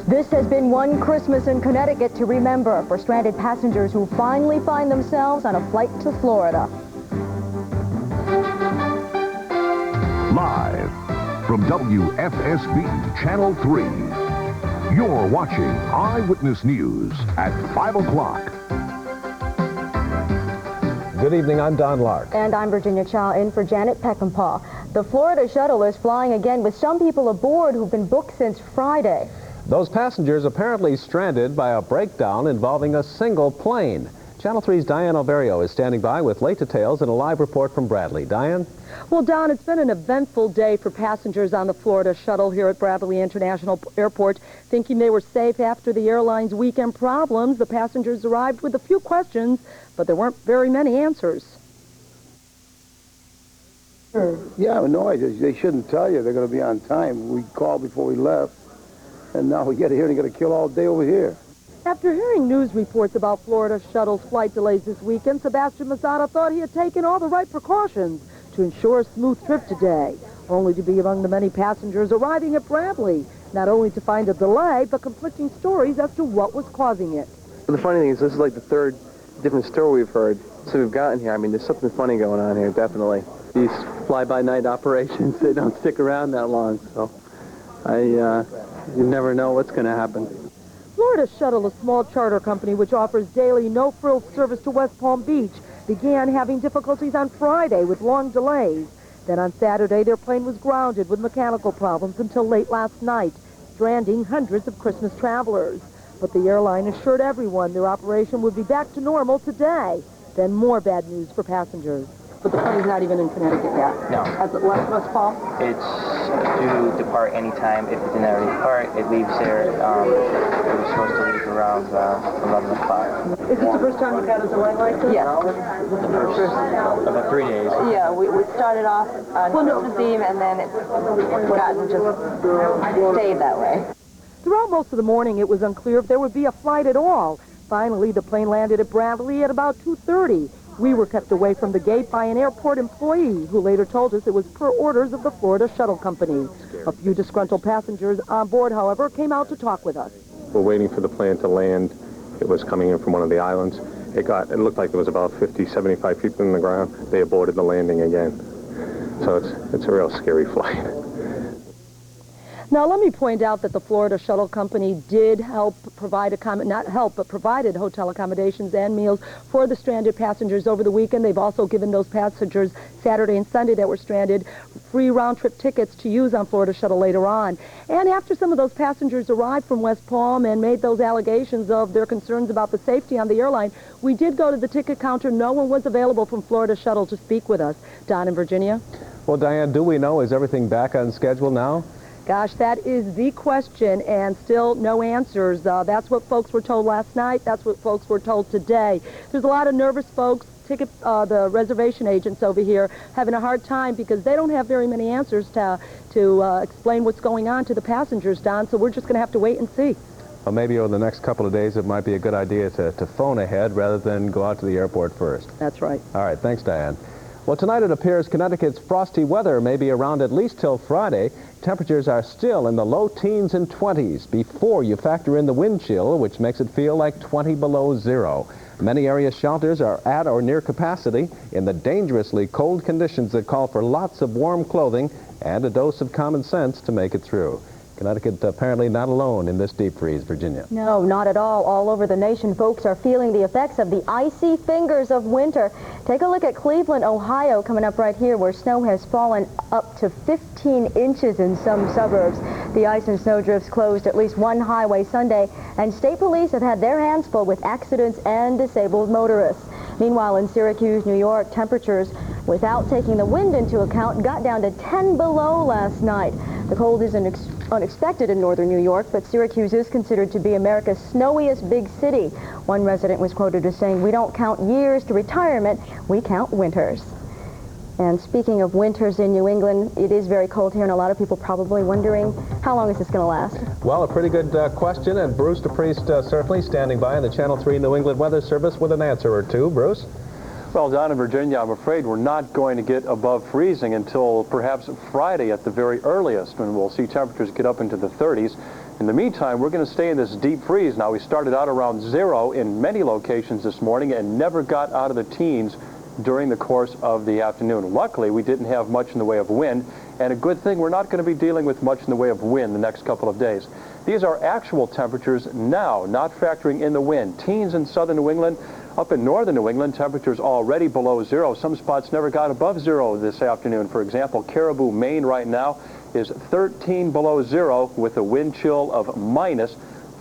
This has been one Christmas in Connecticut to remember for stranded passengers who finally find themselves on a flight to Florida. Live from WFSB Channel 3, you're watching Eyewitness News at 5 o'clock. Good evening, I'm Don Lark. And I'm Virginia Chow in for Janet Peckinpah. The Florida shuttle is flying again with some people aboard who've been booked since Friday. Those passengers apparently stranded by a breakdown involving a single plane. Channel 3's Diane Alverio is standing by with late details and a live report from Bradley. Diane? Well, Don, it's been an eventful day for passengers on the Florida shuttle here at Bradley International Airport. Thinking they were safe after the airline's weekend problems, the passengers arrived with a few questions, but there weren't very many answers. Yeah, no, they shouldn't tell you they're going to be on time. We called before we left, and now we get here and you got to kill all day over here. After hearing news reports about Florida shuttle's flight delays this weekend, Sebastian Mazzata thought he had taken all the right precautions to ensure a smooth trip today, only to be among the many passengers arriving at Bradley, not only to find a delay, but conflicting stories as to what was causing it. The funny thing is, this is like the third different story we've heard since we've gotten here. I mean, there's something funny going on here, definitely. These fly-by-night operations, they don't stick around that long, so you never know what's going to happen. Florida Shuttle, a small charter company which offers daily no-frills service to West Palm Beach, began having difficulties on Friday with long delays. Then on Saturday, their plane was grounded with mechanical problems until late last night, stranding hundreds of Christmas travelers. But the airline assured everyone their operation would be back to normal today. Then more bad news for passengers. But the plane's not even in Connecticut yet. No. Has it left West Palm? It's due to depart anytime. If it didn't already depart, it leaves there. It was supposed to leave around 11 o'clock. Is this the first time you've had a delay like this? Yes. The first about 3 days. Yeah, we started off on Christmas Eve, and then it's gotten just stayed that way. Throughout most of the morning, it was unclear if there would be a flight at all. Finally, the plane landed at Bradley at about 2:30. We were kept away from the gate by an airport employee who later told us it was per orders of the Florida Shuttle Company. A few disgruntled passengers on board, however, came out to talk with us. We're waiting for the plane to land. It was coming in from one of the islands. It looked like there was about 50, 75 people in the ground. They aborted the landing again. So it's a real scary flight. Now, let me point out that the Florida Shuttle Company did help provide, provided hotel accommodations and meals for the stranded passengers over the weekend. They've also given those passengers Saturday and Sunday that were stranded free round-trip tickets to use on Florida Shuttle later on. And after some of those passengers arrived from West Palm and made those allegations of their concerns about the safety on the airline, we did go to the ticket counter. No one was available from Florida Shuttle to speak with us. Don and Virginia? Well, Diane, do we know, is everything back on schedule now? Gosh, that is the question, and still no answers. That's what folks were told last night. That's what folks were told today. There's a lot of nervous folks. The reservation agents over here having a hard time because they don't have very many answers to explain what's going on to the passengers, Don, so we're just going to have to wait and see. Well, maybe over the next couple of days it might be a good idea to phone ahead rather than go out to the airport first. That's right. All right, thanks, Diane. Well, tonight it appears Connecticut's frosty weather may be around at least till Friday. Temperatures are still in the low teens and 20s before you factor in the wind chill, which makes it feel like 20 below zero. Many area shelters are at or near capacity in the dangerously cold conditions that call for lots of warm clothing and a dose of common sense to make it through. Connecticut apparently not alone in this deep freeze, Virginia. No, not at all. All over the nation, folks are feeling the effects of the icy fingers of winter. Take a look at Cleveland, Ohio, coming up right here, where snow has fallen up to 15 inches in some suburbs. The ice and snow drifts closed at least one highway Sunday, and state police have had their hands full with accidents and disabled motorists. Meanwhile, in Syracuse, New York, temperatures, without taking the wind into account, got down to 10 below last night. The cold isn't unexpected in northern New York, but Syracuse is considered to be America's snowiest big city. One resident was quoted as saying, "We don't count years to retirement, we count winters." And speaking of winters in New England, it is very cold here, and a lot of people probably wondering, how long is this going to last? Well, a pretty good question, and Bruce DePriest certainly standing by in the Channel 3 New England Weather Service with an answer or two. Bruce? Well, down in Virginia, I'm afraid we're not going to get above freezing until perhaps Friday at the very earliest, when we'll see temperatures get up into the 30s. In the meantime, we're going to stay in this deep freeze. Now, we started out around 0 in many locations this morning and never got out of the teens during the course of the afternoon. Luckily, we didn't have much in the way of wind, and a good thing we're not going to be dealing with much in the way of wind the next couple of days. These are actual temperatures now, not factoring in the wind. Teens in southern New England. Up in northern New England, temperatures already below 0. Some spots never got above 0 this afternoon. For example, Caribou, Maine right now is 13 below 0 with a wind chill of minus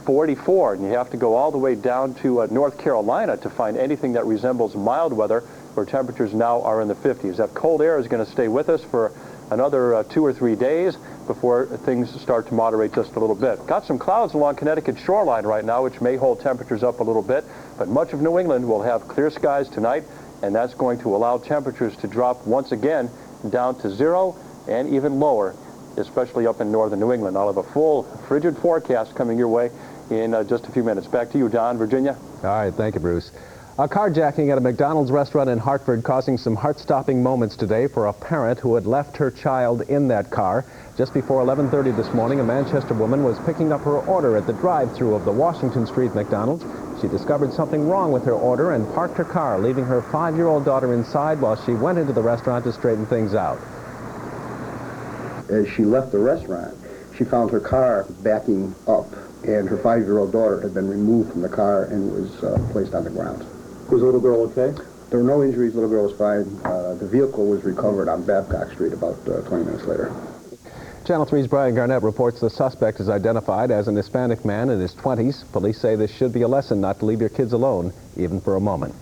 44. And you have to go all the way down to North Carolina to find anything that resembles mild weather, where temperatures now are in the 50s. That cold air is going to stay with us for another 2 or 3 days before things start to moderate just a little bit. Got some clouds along Connecticut shoreline right now, which may hold temperatures up a little bit, but much of New England will have clear skies tonight, and that's going to allow temperatures to drop once again down to 0 and even lower, especially up in northern New England. I'll have a full frigid forecast coming your way in just a few minutes. Back to you, Don, Virginia. All right, thank you, Bruce. A carjacking at a McDonald's restaurant in Hartford causing some heart-stopping moments today for a parent who had left her child in that car. Just before 11:30 this morning, a Manchester woman was picking up her order at the drive-thru of the Washington Street McDonald's. She discovered something wrong with her order and parked her car, leaving her 5-year-old daughter inside while she went into the restaurant to straighten things out. As she left the restaurant, she found her car backing up, and her 5-year-old daughter had been removed from the car and was placed on the ground. Was the little girl okay? There were no injuries. The little girl was fine. The vehicle was recovered on Babcock Street about 20 minutes later. Channel 3's Brian Garnett reports the suspect is identified as an Hispanic man in his 20s. Police say this should be a lesson not to leave your kids alone, even for a moment.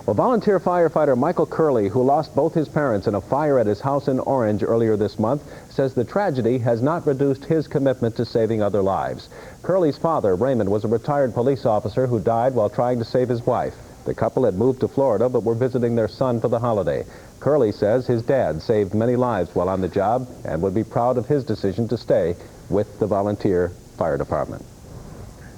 Well, volunteer firefighter Michael Curley, who lost both his parents in a fire at his house in Orange earlier this month, says the tragedy has not reduced his commitment to saving other lives. Curley's father, Raymond, was a retired police officer who died while trying to save his wife. The couple had moved to Florida but were visiting their son for the holiday. Curley says his dad saved many lives while on the job and would be proud of his decision to stay with the volunteer fire department.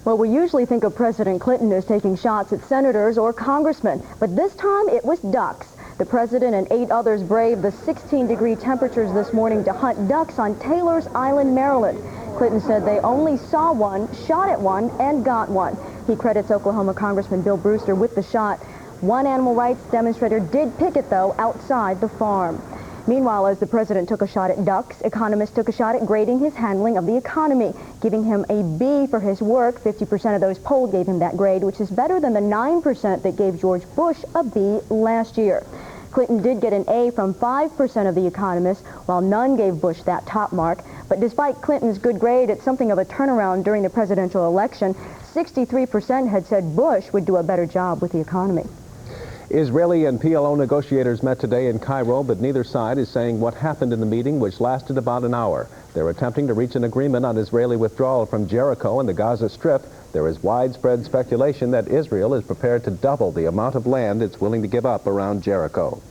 Well, we usually think of President Clinton as taking shots at senators or congressmen, but this time it was ducks. The president and 8 others braved the 16-degree temperatures this morning to hunt ducks on Taylor's Island, Maryland. Clinton said they only saw one, shot at one, and got one. He credits Oklahoma Congressman Bill Brewster with the shot. One animal rights demonstrator did picket, though, outside the farm. Meanwhile, as the president took a shot at ducks, economists took a shot at grading his handling of the economy, giving him a B for his work. 50% of those polled gave him that grade, which is better than the 9% that gave George Bush a B last year. Clinton did get an A from 5% of the economists, while none gave Bush that top mark. But despite Clinton's good grade, it's something of a turnaround during the presidential election. 63% had said Bush would do a better job with the economy. Israeli and PLO negotiators met today in Cairo, but neither side is saying what happened in the meeting, which lasted about an hour. They're attempting to reach an agreement on Israeli withdrawal from Jericho and the Gaza Strip. There is widespread speculation that Israel is prepared to double the amount of land it's willing to give up around Jericho.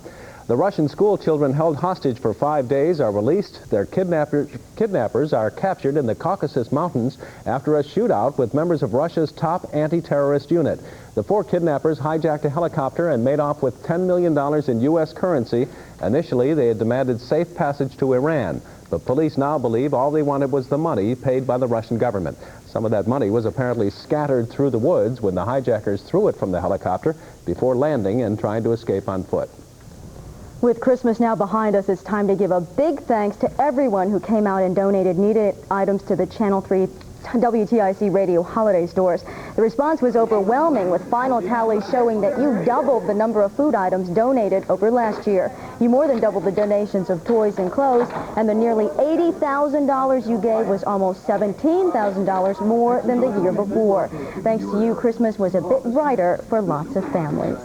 The Russian school children held hostage for 5 days are released. Their kidnappers are captured in the Caucasus Mountains after a shootout with members of Russia's top anti-terrorist unit. The 4 kidnappers hijacked a helicopter and made off with $10 million in U.S. currency. Initially, they had demanded safe passage to Iran, but police now believe all they wanted was the money paid by the Russian government. Some of that money was apparently scattered through the woods when the hijackers threw it from the helicopter before landing and trying to escape on foot. With Christmas now behind us, it's time to give a big thanks to everyone who came out and donated needed items to the Channel 3 WTIC radio holiday stores. The response was overwhelming, with final tallies showing that you doubled the number of food items donated over last year. You more than doubled the donations of toys and clothes, and the nearly $80,000 you gave was almost $17,000 more than the year before. Thanks to you, Christmas was a bit brighter for lots of families.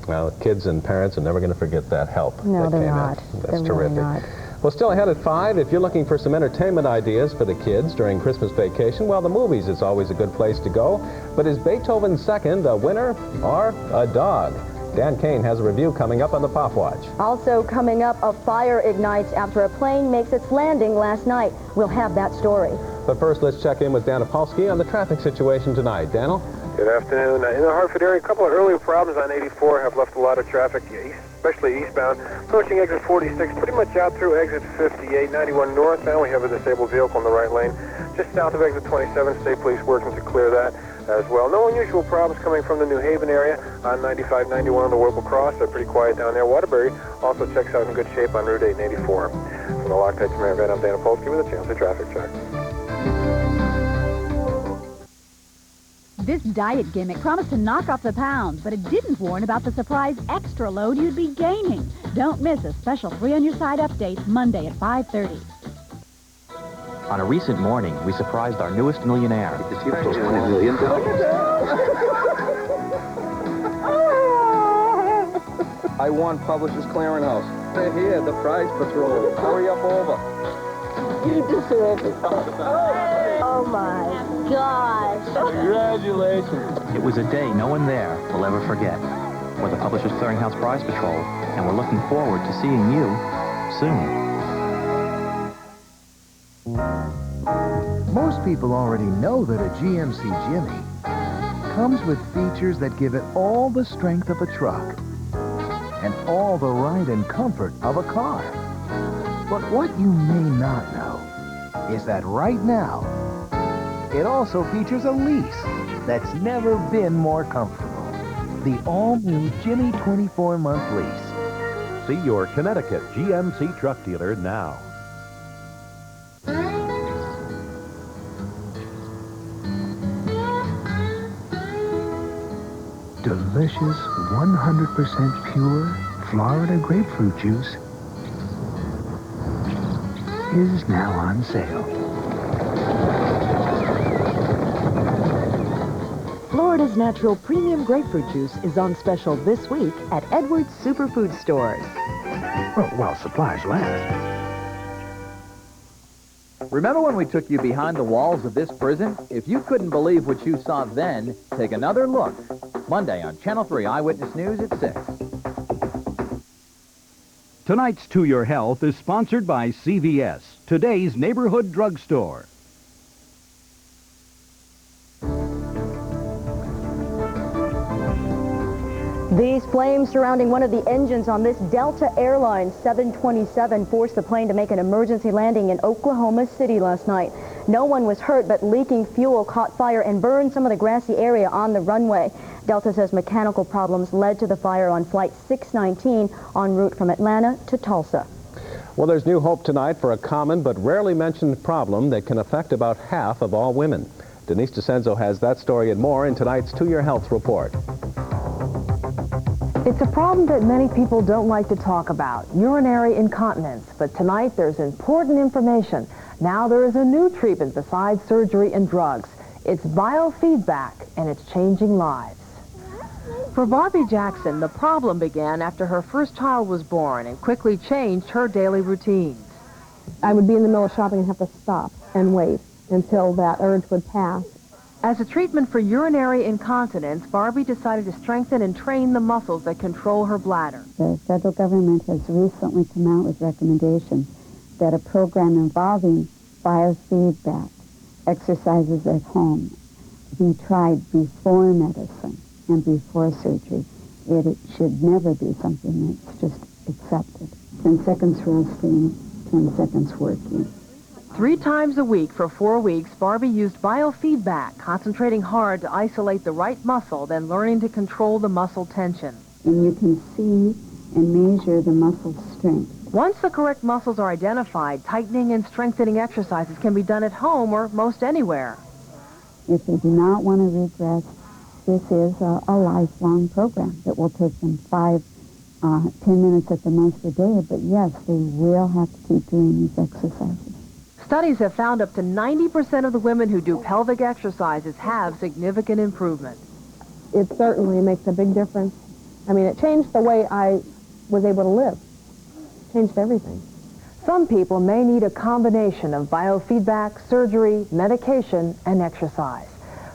Well, kids and parents are never going to forget that help. No, that they're came not. in. That's They're terrific. really not. Well, still ahead at 5, if you're looking for some entertainment ideas for the kids during Christmas vacation, well, the movies is always a good place to go. But is Beethoven's Second a winner or a dog? Dan Kane has a review coming up on the Pop Watch. Also coming up, a fire ignites after a plane makes its landing last night. We'll have that story. But first, let's check in with Dana Polsky on the traffic situation tonight. Daniel? Good afternoon. In the Hartford area, a couple of earlier problems on 84 have left a lot of traffic, especially eastbound. Approaching exit 46, pretty much out through exit 58, 91 north. Now we have a disabled vehicle in the right lane. Just south of exit 27, State Police working to clear that as well. No unusual problems coming from the New Haven area on 95, 91 on the Whipple Cross. They're pretty quiet down there. Waterbury also checks out in good shape on Route 8 and 84. From the Loctite Command Van, I'm Dana Polsky with a chance of traffic check. This diet gimmick promised to knock off the pounds, but it didn't warn about the surprise extra load you'd be gaining. Don't miss a special 3 on Your Side update Monday at 5:30. On a recent morning, we surprised our newest millionaire. $20 million. I won Publishers Clearinghouse. They're here, the prize patrol. Hurry up over. You deserve it. Oh my gosh. Congratulations. It was a day no one there will ever forget. For the Publishers Clearinghouse Prize Patrol, and we're looking forward to seeing you soon. Most people already know that a GMC Jimmy comes with features that give it all the strength of a truck and all the ride and comfort of a car. But what you may not know is that right now, it also features a lease that's never been more comfortable. The all-new Jimmy 24-month lease. See your Connecticut GMC truck dealer now. Delicious, 100% pure Florida grapefruit juice is now on sale. Florida's natural premium grapefruit juice is on special this week at Edwards Superfood Stores. Well, while supplies last. Remember when we took you behind the walls of this prison? If you couldn't believe what you saw then, take another look. Monday on Channel 3 Eyewitness News at 6. Tonight's To Your Health is sponsored by CVS, today's neighborhood drugstore. These flames surrounding one of the engines on this Delta Airlines 727 forced the plane to make an emergency landing in Oklahoma City last night. No one was hurt, but leaking fuel caught fire and burned some of the grassy area on the runway. Delta says mechanical problems led to the fire on Flight 619 en route from Atlanta to Tulsa. Well, there's new hope tonight for a common but rarely mentioned problem that can affect about half of all women. Denise DeCenzo has that story and more in tonight's To Your Health report. It's a problem that many people don't like to talk about, urinary incontinence. But tonight there's important information. Now there is a new treatment besides surgery and drugs. It's biofeedback, and it's changing lives. For Barbie Jackson, the problem began after her first child was born and quickly changed her daily routines. I would be in the middle of shopping and have to stop and wait until that urge would pass. As a treatment for urinary incontinence, Barbie decided to strengthen and train the muscles that control her bladder. The federal government has recently come out with recommendations that a program involving biofeedback, exercises at home, be tried before medicine and before surgery. It should never be something that's just accepted. 10 seconds resting, 10 seconds working. 3 times a week for 4 weeks, Barbie used biofeedback, concentrating hard to isolate the right muscle, then learning to control the muscle tension. And you can see and measure the muscle strength. Once the correct muscles are identified, tightening and strengthening exercises can be done at home or most anywhere. If they do not want to regress, this is a lifelong program that will take them 10 minutes at the most a day, but yes, they will have to keep doing these exercises. Studies have found up to 90% of the women who do pelvic exercises have significant improvement. It certainly makes a big difference. I mean, it changed the way I was able to live. Changed everything. Some people may need a combination of biofeedback, surgery, medication, and exercise.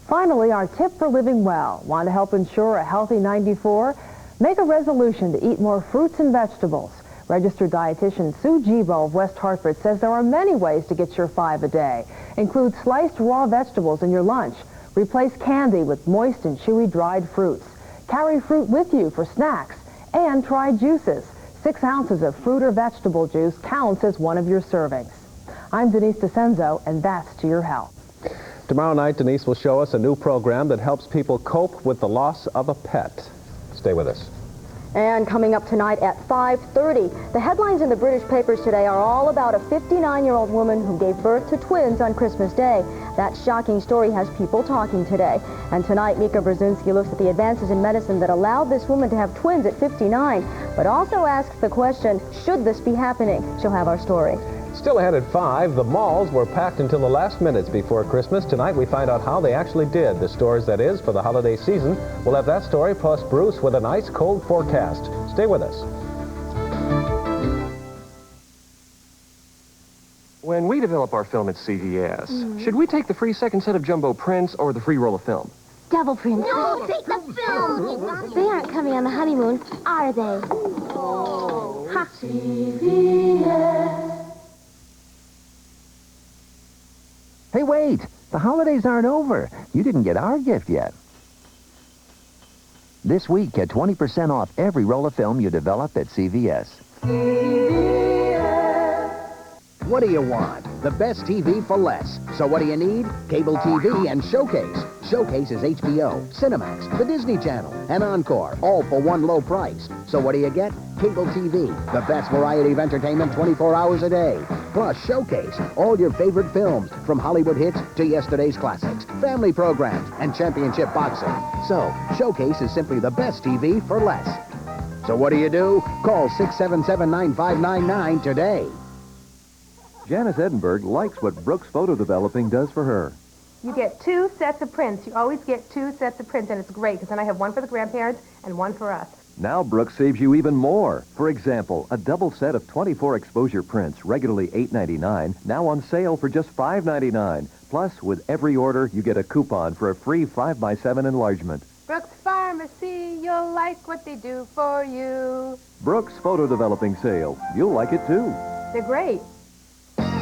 Finally, our tip for living well. Want to help ensure a healthy 94? Make a resolution to eat more fruits and vegetables. Registered dietitian Sue Gibo of West Hartford says there are many ways to get your 5 a day. Include sliced raw vegetables in your lunch. Replace candy with moist and chewy dried fruits. Carry fruit with you for snacks. And try juices. 6 ounces of fruit or vegetable juice counts as one of your servings. I'm Denise DeCenzo, and that's To Your Health. Tomorrow night, Denise will show us a new program that helps people cope with the loss of a pet. Stay with us. And coming up tonight at 5:30, the headlines in the British papers today are all about a 59-year-old woman who gave birth to twins on Christmas Day. That shocking story has people talking today. And tonight, Mika Brzezinski looks at the advances in medicine that allowed this woman to have twins at 59, but also asks the question, should this be happening? She'll have our story. Still ahead at 5, the malls were packed until the last minutes before Christmas. Tonight we find out how they actually did. The stores, that is, for the holiday season. We'll have that story, plus Bruce with an ice-cold forecast. Stay with us. When we develop our film at CVS, should we take the free second set of jumbo prints or the free roll of film? Double print. No, take the film. They aren't coming on the honeymoon, are they? Oh. Ha. CVS. Hey, wait! The holidays aren't over. You didn't get our gift yet. This week, get 20% off every roll of film you develop at CVS. What do you want? The best TV for less. So what do you need? Cable TV and Showcase. Showcase is HBO, Cinemax, the Disney Channel, and Encore, all for one low price. So what do you get? Cable TV, the best variety of entertainment 24 hours a day. Plus Showcase, all your favorite films, from Hollywood hits to yesterday's classics, family programs, and championship boxing. So, Showcase is simply the best TV for less. So what do? Call 677-9599 today. Janice Edinburgh likes what Brooks Photo Developing does for her. You get 2 sets of prints. You always get 2 sets of prints, and it's great, because then I have one for the grandparents and one for us. Now Brooks saves you even more. For example, a double set of 24 exposure prints, regularly $8.99, now on sale for just $5.99. Plus, with every order, you get a coupon for a free 5x7 enlargement. Brooks Pharmacy, you'll like what they do for you. Brooks Photo Developing sale. You'll like it too. They're great.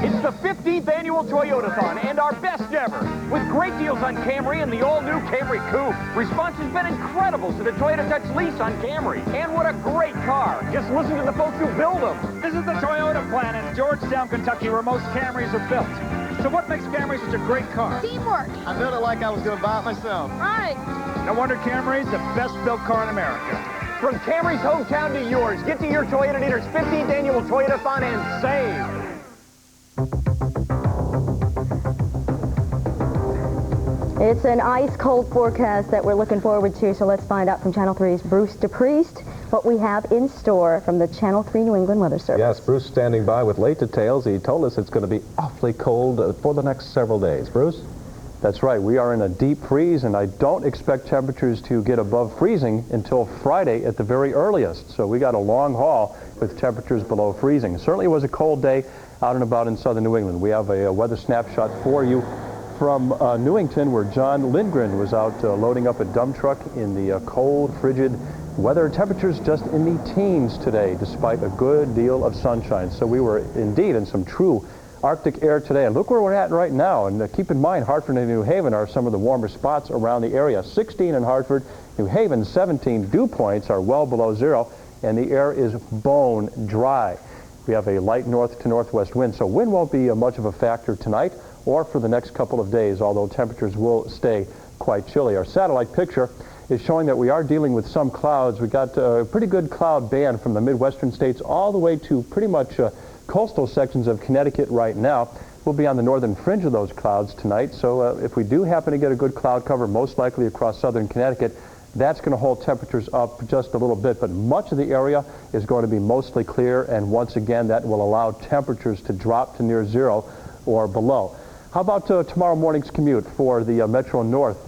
It's the 15th annual Toyotathon and our best ever, with great deals on Camry and the all-new Camry Coupe. Response has been incredible to the Toyota Touch lease on Camry. And what a great car. Just listen to the folks who build them. This is the Toyota plant in Georgetown, Kentucky, where most Camrys are built. So what makes Camry such a great car? Teamwork. I built it like I was going to buy it myself. Right. No wonder Camry's the best built car in America. From Camry's hometown to yours, get to your Toyota dealer's 15th annual Toyotathon and save. It's an ice-cold forecast that we're looking forward to, so let's find out from Channel 3's Bruce DePriest what we have in store from the Channel 3 New England Weather Service. Yes, Bruce standing by with late details. He told us it's going to be awfully cold for the next several days. Bruce? That's right. We are in a deep freeze, and I don't expect temperatures to get above freezing until Friday at the very earliest. So we got a long haul with temperatures below freezing. It certainly was a cold day out and about in southern New England. We have a weather snapshot for you from Newington, where John Lindgren was out loading up a dump truck in the cold, frigid weather. Temperatures just in the teens today, despite a good deal of sunshine. So we were indeed in some true Arctic air today. And look where we're at right now. And keep in mind, Hartford and New Haven are some of the warmer spots around the area. 16 in Hartford, New Haven 17. Dew points are well below zero, and the air is bone dry. We have a light north to northwest wind, so wind won't be much of a factor tonight or for the next couple of days, although temperatures will stay quite chilly. Our satellite picture is showing that we are dealing with some clouds. We got a pretty good cloud band from the Midwestern states all the way to pretty much coastal sections of Connecticut right now. We'll be on the northern fringe of those clouds tonight, so if we do happen to get a good cloud cover, most likely across southern Connecticut, that's going to hold temperatures up just a little bit, but much of the area is going to be mostly clear, and once again, that will allow temperatures to drop to near zero or below. How about tomorrow morning's commute for the Metro North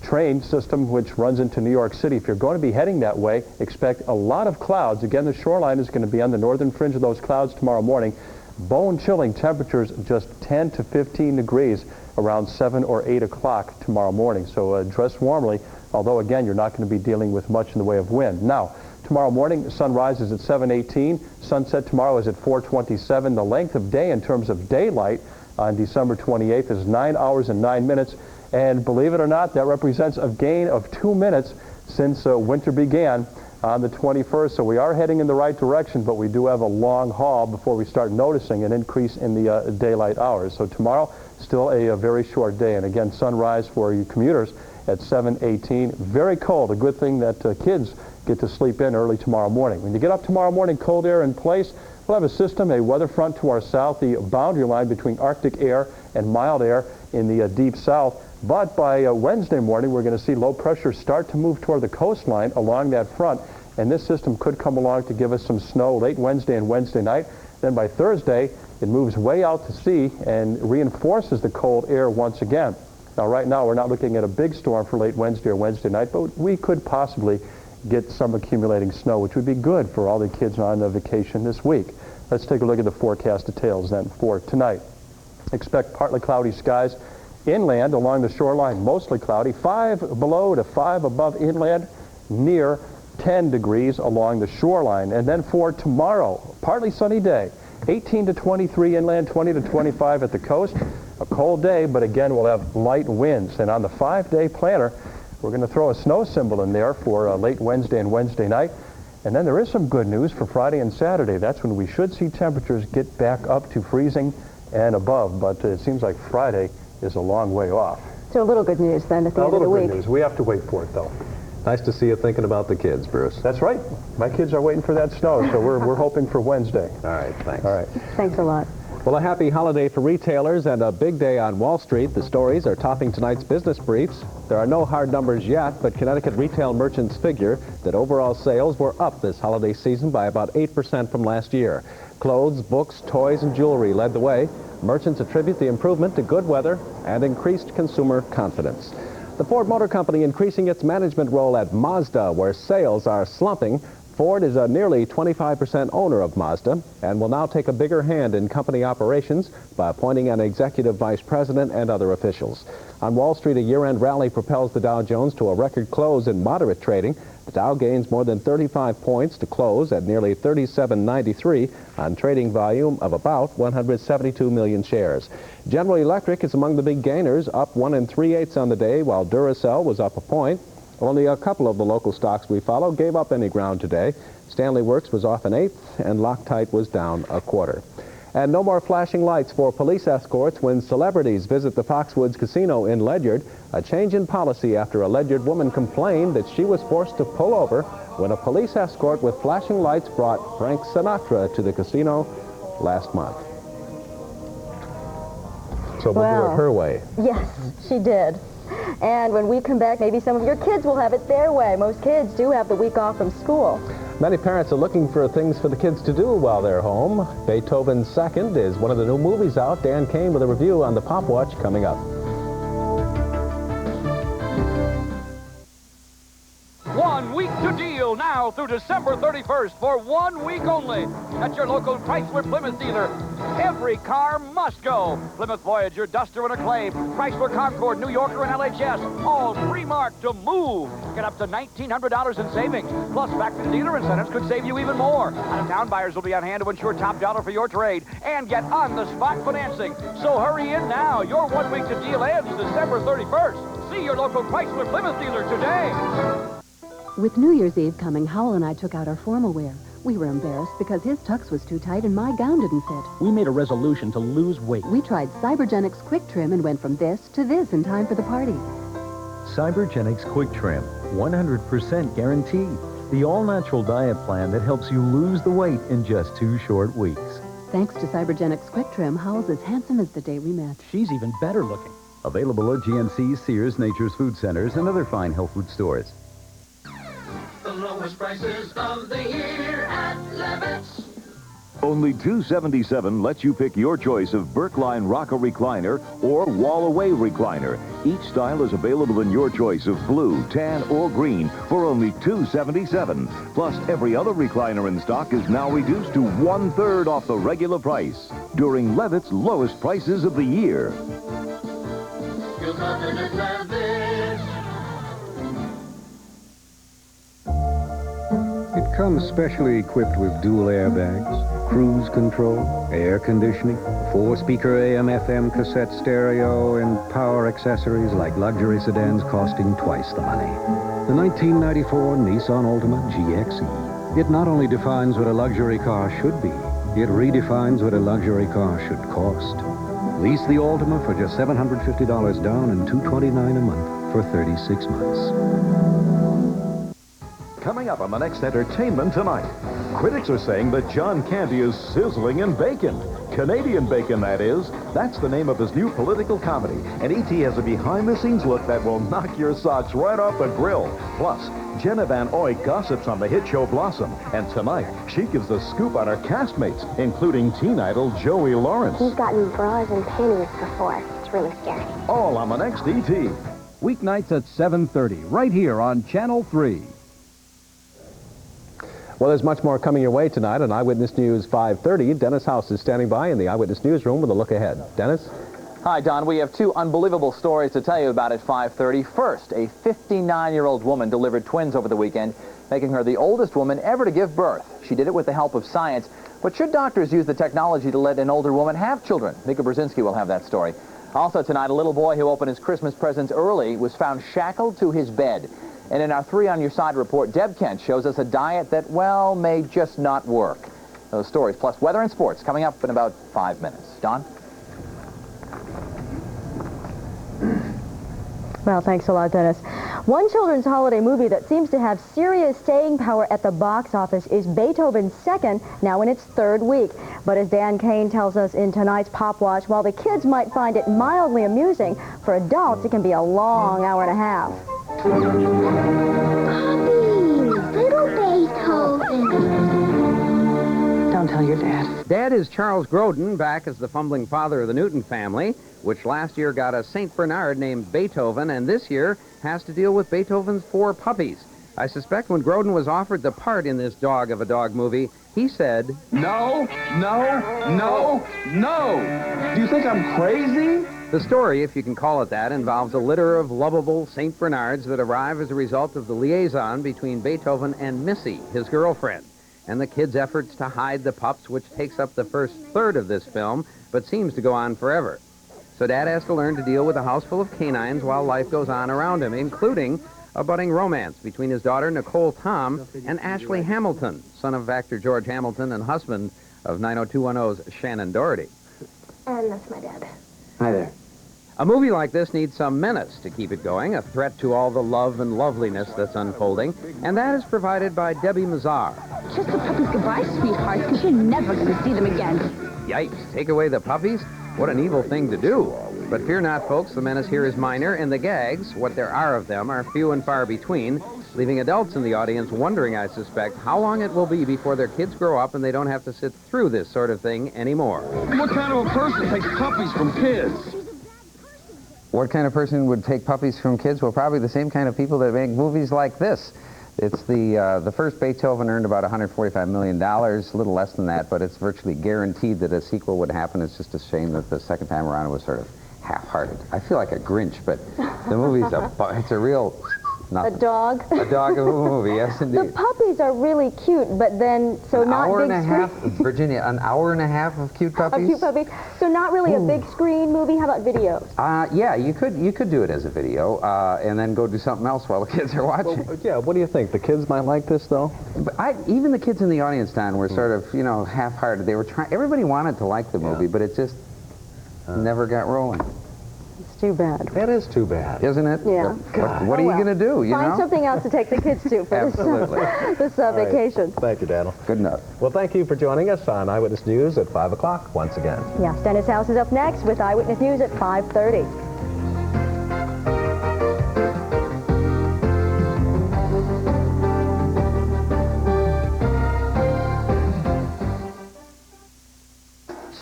train system, which runs into New York City? If you're going to be heading that way, expect a lot of clouds. Again, the shoreline is going to be on the northern fringe of those clouds tomorrow morning. Bone-chilling temperatures, just 10 to 15 degrees around 7 or 8 o'clock tomorrow morning. So dress warmly, although, again, you're not going to be dealing with much in the way of wind. Now, tomorrow morning, the sun rises at 7:18. Sunset tomorrow is at 4:27. The length of day in terms of daylight on December 28th. It's 9 hours and 9 minutes. And believe it or not, that represents a gain of 2 minutes since winter began on the 21st. So we are heading in the right direction, but we do have a long haul before we start noticing an increase in the daylight hours. So tomorrow, still a very short day. And again, sunrise for you commuters at 7:18. Very cold. A good thing that kids get to sleep in early tomorrow morning. When you get up tomorrow morning, cold air in place. We'll have a system, a weather front to our south, the boundary line between Arctic air and mild air in the deep south. But by Wednesday morning, we're going to see low pressure start to move toward the coastline along that front. And this system could come along to give us some snow late Wednesday and Wednesday night. Then by Thursday, it moves way out to sea and reinforces the cold air once again. Now, right now, we're not looking at a big storm for late Wednesday or Wednesday night, but we could possibly get some accumulating snow, which would be good for all the kids on vacation this week. Let's take a look at the forecast details then for tonight. Expect partly cloudy skies inland along the shoreline, mostly cloudy, 5 below to 5 above inland, near 10 degrees along the shoreline. And then for tomorrow, partly sunny day, 18 to 23 inland, 20 to 25 at the coast. A cold day, but again, we'll have light winds. And on the 5-day planner, we're going to throw a snow symbol in there for late Wednesday and Wednesday night. And then there is some good news for Friday and Saturday. That's when we should see temperatures get back up to freezing and above. But it seems like Friday is a long way off. So a little good news then at the end of the week. A little good news. We have to wait for it, though. Nice to see you thinking about the kids, Bruce. That's right. My kids are waiting for that snow, so we're hoping for Wednesday. All right, thanks. All right. Thanks a lot. Well, a happy holiday for retailers and a big day on Wall Street. The stories are topping tonight's business briefs. There are no hard numbers yet, but Connecticut retail merchants figure that overall sales were up this holiday season by about 8% from last year. Clothes, books, toys, and jewelry led the way. Merchants attribute the improvement to good weather and increased consumer confidence. The Ford Motor Company increasing its management role at Mazda, where sales are slumping. Ford is a nearly 25% owner of Mazda and will now take a bigger hand in company operations by appointing an executive vice president and other officials. On Wall Street, a year-end rally propels the Dow Jones to a record close in moderate trading. The Dow gains more than 35 points to close at nearly 3793 on trading volume of about 172 million shares. General Electric is among the big gainers, up 1 3/8 on the day, while Duracell was up a point. Only a couple of the local stocks we follow gave up any ground today. Stanley Works was off 1/8 and Loctite was down 1/4. And no more flashing lights for police escorts when celebrities visit the Foxwoods Casino in Ledyard. A change in policy after a Ledyard woman complained that she was forced to pull over when a police escort with flashing lights brought Frank Sinatra to the casino last month. So we'll do it her way. Yes, she did. And when we come back, maybe some of your kids will have it their way. Most kids do have the week off from school. Many parents are looking for things for the kids to do while they're home. Beethoven's Second is one of the new movies out. Dan Kane with a review on the Pop Watch coming up. 1 week to deal now through December 31st for 1 week only at your local Chrysler Plymouth dealer. Every car must go. Plymouth Voyager, Duster, and Acclaim, Chrysler Concorde, New Yorker, and LHS, all free-marked to move. Get up to $1,900 in savings. Plus, factory dealer incentives could save you even more. Out-of-town buyers will be on hand to ensure top dollar for your trade and get on-the-spot financing. So hurry in now. Your 1 week to deal ends December 31st. See your local Chrysler Plymouth dealer today. With New Year's Eve coming, Howell and I took out our formal wear. We were embarrassed because his tux was too tight and my gown didn't fit. We made a resolution to lose weight. We tried Cybergenics Quick Trim and went from this to this in time for the party. Cybergenics Quick Trim, 100% guaranteed. The all-natural diet plan that helps you lose the weight in just 2 short weeks. Thanks to Cybergenics Quick Trim, Howell's as handsome as the day we met. She's even better looking. Available at GNC, Sears, Nature's Food Centers, and other fine health food stores. The lowest prices of the year at Levitt's. Only $277 lets you pick your choice of Berkline Rocker Recliner or Wall Away Recliner. Each style is available in your choice of blue, tan, or green for only $277. Plus, every other recliner in stock is now reduced to 1/3 off the regular price during Levitt's lowest prices of the year. You'll love it at Levitt's. It comes specially equipped with dual airbags, cruise control, air conditioning, 4-speaker AM/FM cassette stereo, and power accessories like luxury sedans costing twice the money. The 1994 Nissan Altima GXE. It not only defines what a luxury car should be, it redefines what a luxury car should cost. Lease the Altima for just $750 down and $229 a month for 36 months. Coming up on the next Entertainment Tonight, critics are saying that John Candy is sizzling in bacon. Canadian bacon, that is. That's the name of his new political comedy. And E.T. has a behind-the-scenes look that will knock your socks right off the grill. Plus, Jenna Van Oy gossips on the hit show Blossom. And tonight, she gives the scoop on her castmates, including teen idol Joey Lawrence. He's gotten bras and panties before. It's really scary. All on the next E.T. Weeknights at 7:30, right here on Channel 3. Well, there's much more coming your way tonight on Eyewitness News 5:30. Dennis House is standing by in the Eyewitness Newsroom with a look ahead. Dennis? Hi, Don. We have two unbelievable stories to tell you about at 5:30. First, a 59-year-old woman delivered twins over the weekend, making her the oldest woman ever to give birth. She did it with the help of science. But should doctors use the technology to let an older woman have children? Mika Brzezinski will have that story. Also tonight, a little boy who opened his Christmas presents early was found shackled to his bed. And in our 3 on Your Side report, Deb Kent shows us a diet that, well, may just not work. Those stories, plus weather and sports, coming up in about 5 minutes. Don? Well, thanks a lot, Dennis. One children's holiday movie that seems to have serious staying power at the box office is Beethoven's Second, now in its 3rd week. But as Dan Kane tells us in tonight's Pop Watch, while the kids might find it mildly amusing, for adults it can be a long hour and a half. Puppies! Little Beethoven! Don't tell your dad. Dad is Charles Grodin, back as the fumbling father of the Newton family, which last year got a St. Bernard named Beethoven, and this year has to deal with Beethoven's 4 puppies. I suspect when Grodin was offered the part in this Dog of a Dog movie, he said, No, no, no, no! Do you think I'm crazy? The story, if you can call it that, involves a litter of lovable St. Bernards that arrive as a result of the liaison between Beethoven and Missy, his girlfriend, and the kids' efforts to hide the pups, which takes up the first third of this film, but seems to go on forever. So Dad has to learn to deal with a house full of canines while life goes on around him, including a budding romance between his daughter, Nicole Tom, and Ashley Hamilton, son of actor George Hamilton and husband of 90210's Shannon Doherty. And that's my dad. Hi there. A movie like this needs some menace to keep it going, a threat to all the love and loveliness that's unfolding, and that is provided by Debbie Mazar. Kiss the puppies goodbye, sweetheart, because you're never going to see them again. Yikes, take away the puppies? What an evil thing to do. But fear not, folks, the menace here is minor, and the gags, what there are of them, are few and far between, leaving adults in the audience wondering, I suspect, how long it will be before their kids grow up and they don't have to sit through this sort of thing anymore. What kind of a person takes puppies from kids? What kind of person would take puppies from kids? Well, probably the same kind of people that make movies like this. It's the first Beethoven earned about $145 million, a little less than that, but it's virtually guaranteed that a sequel would happen. It's just a shame that the second time around it was sort of half-hearted. I feel like a Grinch, but the movie's it's a real... Nothing. A dog? A dog of a movie, yes, indeed. The puppies are really cute, but then, so not big screen. An hour and a half, Virginia, an hour and a half of cute puppies? Of cute puppies. So not really a big screen movie. How about videos? Yeah, you could do it as a video, and then go do something else while the kids are watching. Well, yeah, what do you think? The kids might like this, though? But even the kids in the audience, Don, were sort of, half-hearted. They were trying. Everybody wanted to like the movie, but it just never got rolling. It's too bad. That is too bad. Isn't it? Yeah. What are you going to do, Find something else to take the kids to for this vacation. Thank you, Daniel. Good enough. Well, thank you for joining us on Eyewitness News at 5 o'clock once again. Yes, Dennis House is up next with Eyewitness News at 5:30.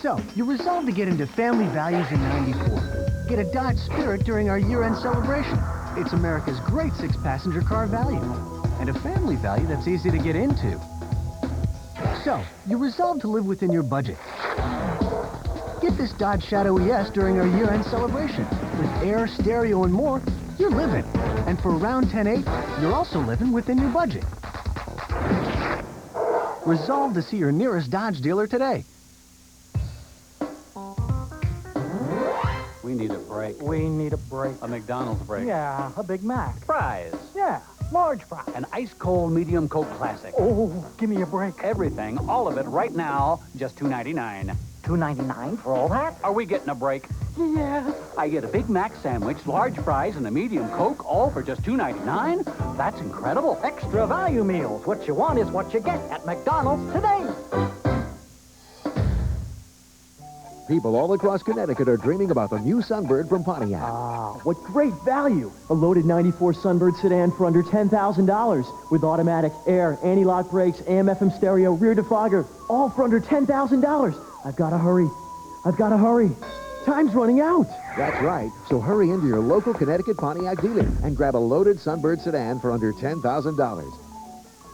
So, you resolved to get into family values in '94. Get a Dodge Spirit during our year-end celebration. It's America's great 6-passenger car value. And a family value that's easy to get into. So, you resolved to live within your budget. Get this Dodge Shadow ES during our year-end celebration. With air, stereo, and more, you're living. And for around 10.8, you're also living within your budget. Resolve to see your nearest Dodge dealer today. We need a break. We need a break. A McDonald's break. Yeah, a Big Mac. Fries. Yeah, large fries. An ice-cold medium Coke Classic. Oh, give me a break. Everything, all of it right now, just $2.99. $2.99 for all that? Are we getting a break? Yes. I get a Big Mac sandwich, large fries, and a medium Coke, all for just $2.99? That's incredible. Extra value meals. What you want is what you get at McDonald's today. People all across Connecticut are dreaming about the new Sunbird from Pontiac. Ah, what great value! A loaded 94 Sunbird sedan for under $10,000 with automatic, air, anti-lock brakes, AM/FM stereo, rear defogger, all for under $10,000. I've got to hurry. I've got to hurry. Time's running out. That's right. So hurry into your local Connecticut Pontiac dealer and grab a loaded Sunbird sedan for under $10,000.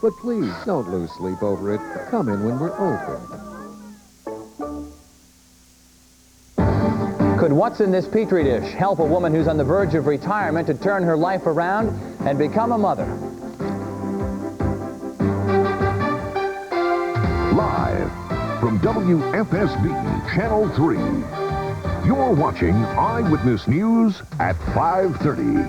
But please, don't lose sleep over it. Come in when we're open. Could what's in this Petri dish help a woman who's on the verge of retirement to turn her life around and become a mother? Live from WFSB Channel 3, you're watching Eyewitness News at 5:30.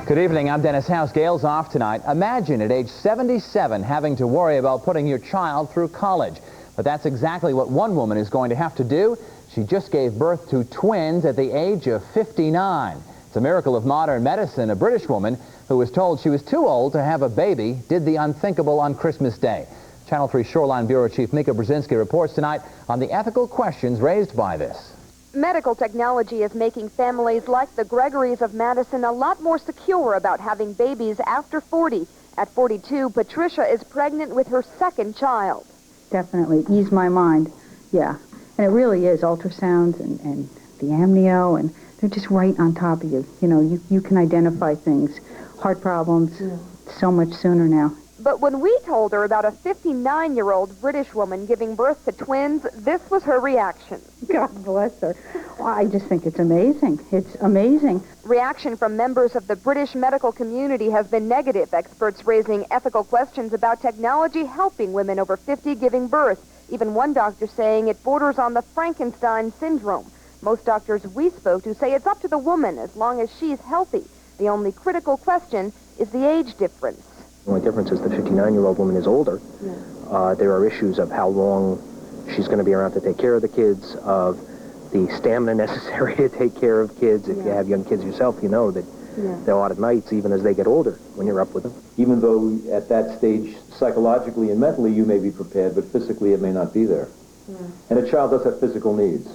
Good evening, I'm Dennis House. Gail's off tonight. Imagine at age 77 having to worry about putting your child through college. But that's exactly what one woman is going to have to do. She just gave birth to twins at the age of 59. It's a miracle of modern medicine. A British woman who was told she was too old to have a baby did the unthinkable on Christmas Day. Channel 3 Shoreline Bureau Chief Mika Brzezinski reports tonight on the ethical questions raised by this. Medical technology is making families like the Gregorys of Madison a lot more secure about having babies after 40. At 42, Patricia is pregnant with her second child. Definitely ease my mind, yeah. And it really is ultrasounds and the amnio, and they're just right on top of you. You know, you can identify things, heart problems, so much sooner now. But when we told her about a 59-year-old British woman giving birth to twins, this was her reaction. God bless her. Well, I just think it's amazing. It's amazing. Reaction from members of the British medical community has been negative, experts raising ethical questions about technology helping women over 50 giving birth. Even one doctor saying it borders on the Frankenstein syndrome. Most doctors we spoke to say it's up to the woman as long as she's healthy. The only critical question is the age difference. The only difference is the 59-year-old woman is older. There are issues of how long she's going to be around to take care of the kids, of the stamina necessary to take care of kids. If you have young kids yourself, you know that there are a lot of nights, even as they get older, when you're up with them. Even though at that stage, psychologically and mentally, you may be prepared, but physically it may not be there. And a child does have physical needs.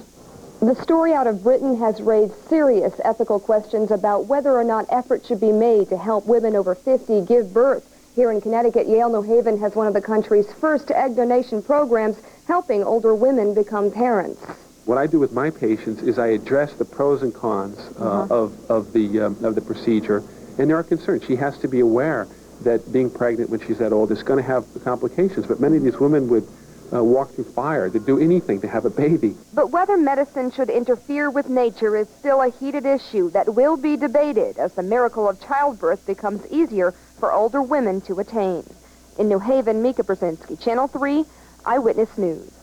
The story out of Britain has raised serious ethical questions about whether or not effort should be made to help women over 50 give birth. Here in Connecticut, Yale New Haven has one of the country's first egg donation programs helping older women become parents. What I do with my patients is I address the pros and cons of the procedure, and there are concerns. She has to be aware that being pregnant when she's that old is going to have complications, but many of these women would walk through fire to do anything to have a baby. But whether medicine should interfere with nature is still a heated issue that will be debated as the miracle of childbirth becomes easier for older women to attain. In New Haven, Mika Brzezinski, Channel 3, Eyewitness News.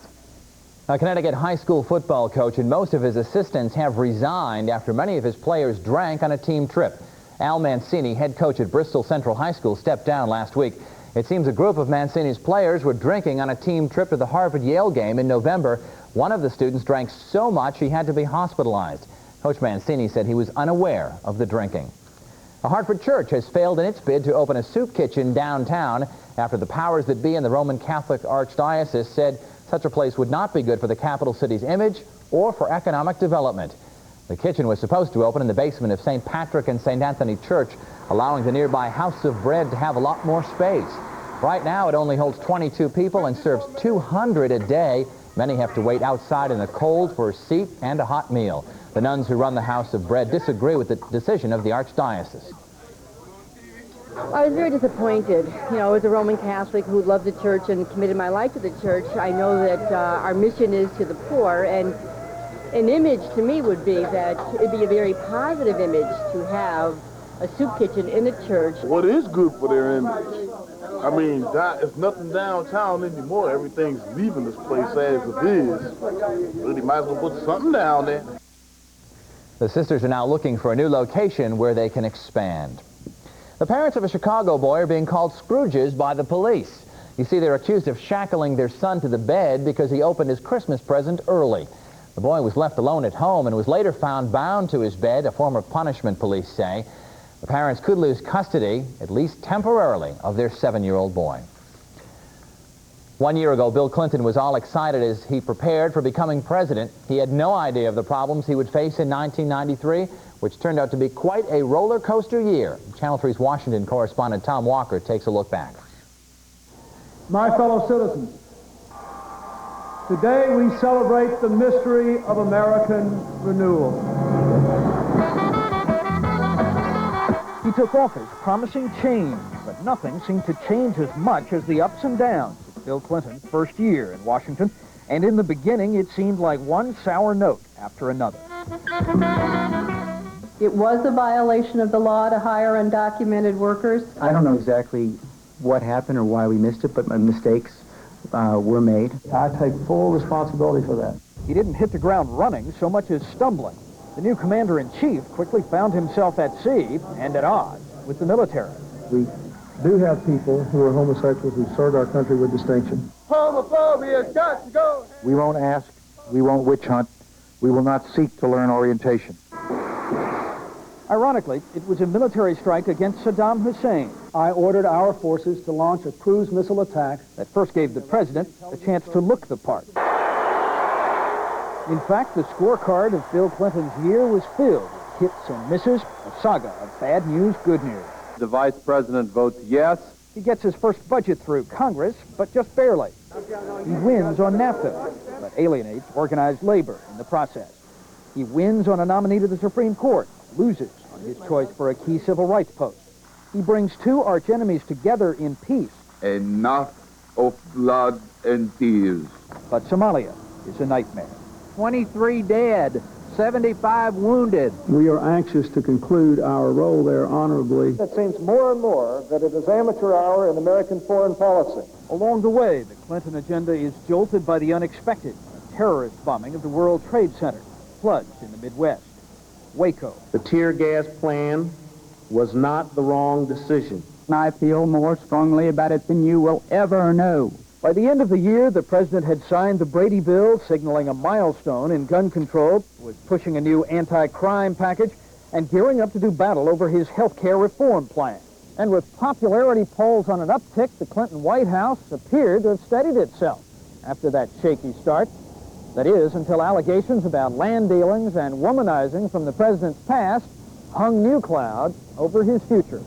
A Connecticut high school football coach and most of his assistants have resigned after many of his players drank on a team trip. Al Mancini, head coach at Bristol Central High School, stepped down last week. It seems a group of Mancini's players were drinking on a team trip to the Harvard-Yale game in November. One of the students drank so much he had to be hospitalized. Coach Mancini said he was unaware of the drinking. A Hartford church has failed in its bid to open a soup kitchen downtown after the powers that be in the Roman Catholic Archdiocese said such a place would not be good for the capital city's image or for economic development. The kitchen was supposed to open in the basement of St. Patrick and St. Anthony Church, allowing the nearby House of Bread to have a lot more space. Right now, it only holds 22 people and serves 200 a day. Many have to wait outside in the cold for a seat and a hot meal. The nuns who run the House of Bread disagree with the decision of the Archdiocese. I was very disappointed. You know, as a Roman Catholic who loved the church and committed my life to the church, I know that our mission is to the poor, and an image to me would be that it'd be a very positive image to have a soup kitchen in a church. What is good for their image? I mean, it's nothing downtown anymore. Everything's leaving this place as it is. Really might as well put something down there. The sisters are now looking for a new location where they can expand. The parents of a Chicago boy are being called Scrooges by the police. You see, they're accused of shackling their son to the bed because he opened his Christmas present early. The boy was left alone at home and was later found bound to his bed, a form of punishment, police say. The parents could lose custody, at least temporarily, of their 7-year-old boy. 1 year ago, Bill Clinton was all excited as he prepared for becoming president. He had no idea of the problems he would face in 1993, which turned out to be quite a roller coaster year. Channel 3's Washington correspondent Tom Walker takes a look back. My fellow citizens, today we celebrate the mystery of American renewal. He took office promising change, but nothing seemed to change as much as the ups and downs of Bill Clinton's first year in Washington. And in the beginning, it seemed like one sour note after another. It was a violation of the law to hire undocumented workers. I don't know exactly what happened or why we missed it, but mistakes were made. I take full responsibility for that. He didn't hit the ground running so much as stumbling. The new commander-in-chief quickly found himself at sea and at odds with the military. We do have people who are homosexuals who served our country with distinction. Homophobia's got to go! We won't ask, we won't witch hunt, we will not seek to learn orientation. Ironically, it was a military strike against Saddam Hussein. I ordered our forces to launch a cruise missile attack that first gave the president a chance to look the part. In fact, the scorecard of Bill Clinton's year was filled with hits and misses, a saga of bad news, good news. The vice president votes yes. He gets his first budget through Congress, but just barely. He wins on NAFTA, but alienates organized labor in the process. He wins on a nominee to the Supreme Court, loses on his choice for a key civil rights post. He brings two archenemies together in peace. Enough of blood and tears. But Somalia is a nightmare. 23 dead, 75 wounded. We are anxious to conclude our role there honorably. It seems more and more that it is amateur hour in American foreign policy. Along the way, the Clinton agenda is jolted by the unexpected, a terrorist bombing of the World Trade Center, floods in the Midwest, Waco. The tear gas plan was not the wrong decision. I feel more strongly about it than you will ever know. By the end of the year, the president had signed the Brady Bill, signaling a milestone in gun control, was pushing a new anti-crime package, and gearing up to do battle over his health care reform plan. And with popularity polls on an uptick, the Clinton White House appeared to have steadied itself after that shaky start. That is, until allegations about land dealings and womanizing from the president's past hung new clouds over his future.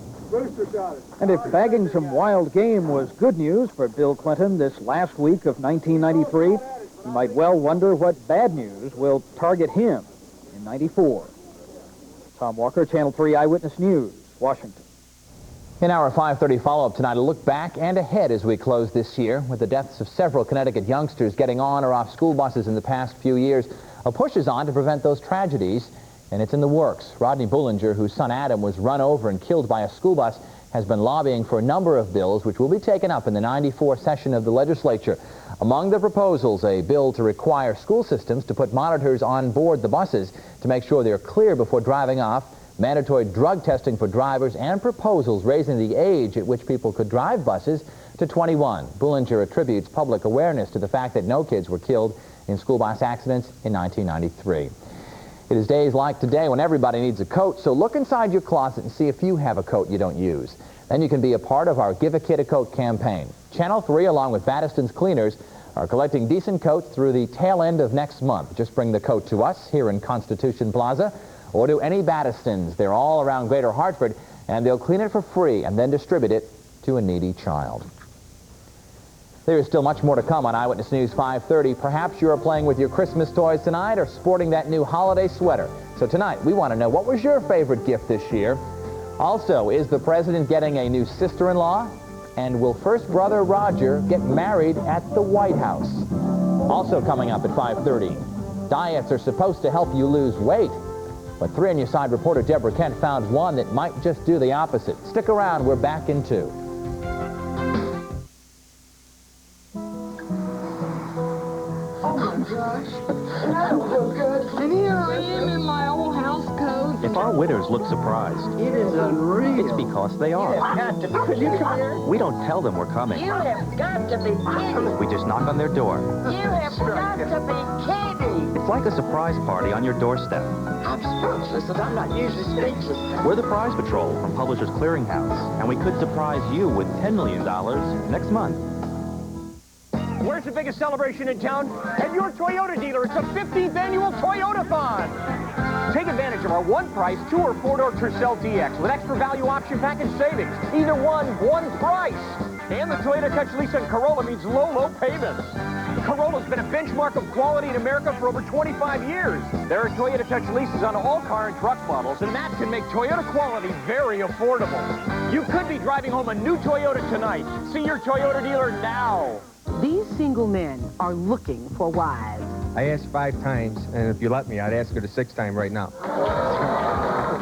And if bagging some wild game was good news for Bill Clinton this last week of 1993, you might well wonder what bad news will target him in 94. Tom Walker, Channel 3 Eyewitness News, Washington. In our 5:30 follow-up tonight, a look back and ahead as we close this year. With the deaths of several Connecticut youngsters getting on or off school buses in the past few years, a push is on to prevent those tragedies, and it's in the works. Rodney Bullinger, whose son Adam was run over and killed by a school bus, has been lobbying for a number of bills which will be taken up in the 94 session of the legislature. Among the proposals, a bill to require school systems to put monitors on board the buses to make sure they're clear before driving off, mandatory drug testing for drivers, and proposals raising the age at which people could drive buses to 21. Bullinger attributes public awareness to the fact that no kids were killed in school bus accidents in 1993. It is days like today when everybody needs a coat, so look inside your closet and see if you have a coat you don't use. Then you can be a part of our Give a Kid a Coat campaign. Channel 3, along with Battiston's Cleaners, are collecting decent coats through the tail end of next month. Just bring the coat to us here in Constitution Plaza or to any Battiston's. They're all around Greater Hartford, and they'll clean it for free and then distribute it to a needy child. There is still much more to come on Eyewitness News 5:30. Perhaps you are playing with your Christmas toys tonight or sporting that new holiday sweater. So tonight, we want to know, what was your favorite gift this year? Also, is the president getting a new sister-in-law? And will first brother Roger get married at the White House? Also coming up at 5:30, diets are supposed to help you lose weight. But 3 on Your Side reporter Deborah Kent found one that might just do the opposite. Stick around, we're back in 2. Gosh, I don't feel good. And here I am in my old house coat. If our winners look surprised, It is unreal. it's because they are. You have got to be. Could you come here? We don't tell them we're coming. You have got to be kidding. We just knock on their door. You have got to be kidding. It's like a surprise party on your doorstep. I'm speechless, and I'm not usually speechless. We're the Prize Patrol from Publishers Clearinghouse, and we could surprise you with $10 million next month. Where's the biggest celebration in town? At your Toyota dealer. It's the 15th annual Toyota-thon. Take advantage of our one-price 2- or 4-door Tercel DX with extra value option package savings. Either one price. And the Toyota Touch Lease on Corolla means low payments. Corolla's been a benchmark of quality in America for over 25 years. There are Toyota Touch Leases on all car and truck models, and that can make Toyota quality very affordable. You could be driving home a new Toyota tonight. See your Toyota dealer now. These single men are looking for wives. I asked 5 times, and if you let me, I'd ask her the 6th time right now.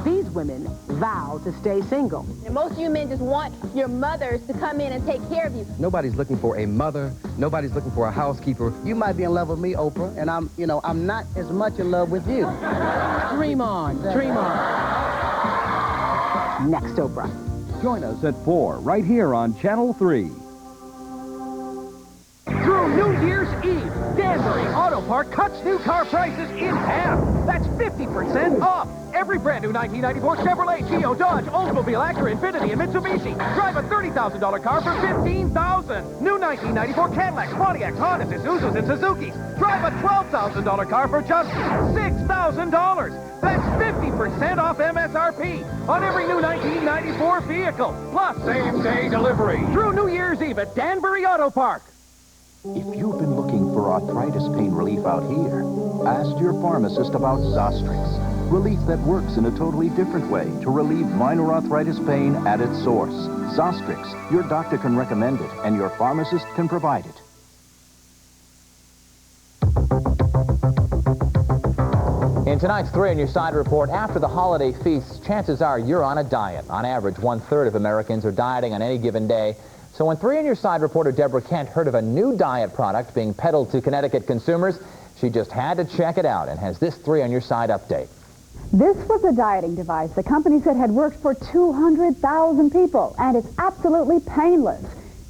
These women vow to stay single. And most of you men just want your mothers to come in and take care of you. Nobody's looking for a mother. Nobody's looking for a housekeeper. You might be in love with me, Oprah, and I'm not as much in love with you. Dream on, dream on. Next, Oprah. Join us at 4 right here on Channel 3. Through New Year's Eve, Danbury Auto Park cuts new car prices in half. That's 50% off. Every brand new 1994 Chevrolet, Geo, Dodge, Oldsmobile, Acura, Infiniti, and Mitsubishi. Drive a $30,000 car for $15,000. New 1994 Cadillacs, Pontiacs, Hondas, Isuzus, and Suzukis. Drive a $12,000 car for just $6,000. That's 50% off MSRP on every new 1994 vehicle. Plus same-day delivery through New Year's Eve at Danbury Auto Park. If you've been looking for arthritis pain relief out here, ask your pharmacist about Zostrix. Relief that works in a totally different way to relieve minor arthritis pain at its source. Zostrix. Your doctor can recommend it, and your pharmacist can provide it. In tonight's 3 on Your Side report, after the holiday feasts, chances are you're on a diet. On average, 1/3 of Americans are dieting on any given day. So when 3 on Your Side reporter Deborah Kent heard of a new diet product being peddled to Connecticut consumers, she just had to check it out and has this 3 on Your Side update. This was a dieting device the company said had worked for 200,000 people, and it's absolutely painless.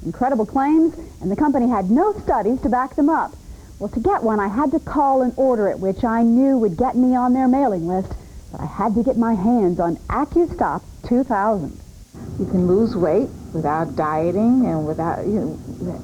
Incredible claims, and the company had no studies to back them up. Well, to get one, I had to call and order it, which I knew would get me on their mailing list, but I had to get my hands on AccuStop 2000. You can lose weight without dieting and without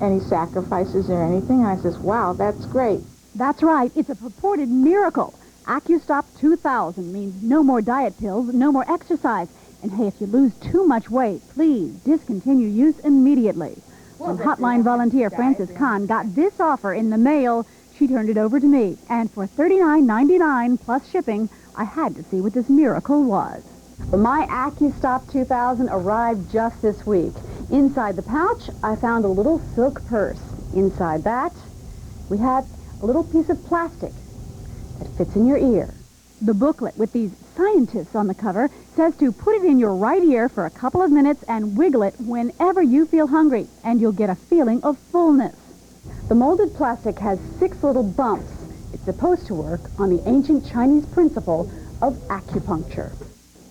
any sacrifices or anything. I says, wow, that's great. That's right. It's a purported miracle. AccuStop 2000 means no more diet pills, no more exercise. And hey, if you lose too much weight, please discontinue use immediately. When hotline volunteer Frances Kahn got this offer in the mail, she turned it over to me. And for $39.99 plus shipping, I had to see what this miracle was. Well, my AccuStop 2000 arrived just this week. Inside the pouch, I found a little silk purse. Inside that, we had a little piece of plastic that fits in your ear. The booklet with these scientists on the cover says to put it in your right ear for a couple of minutes and wiggle it whenever you feel hungry, and you'll get a feeling of fullness. The molded plastic has 6 little bumps. It's supposed to work on the ancient Chinese principle of acupuncture.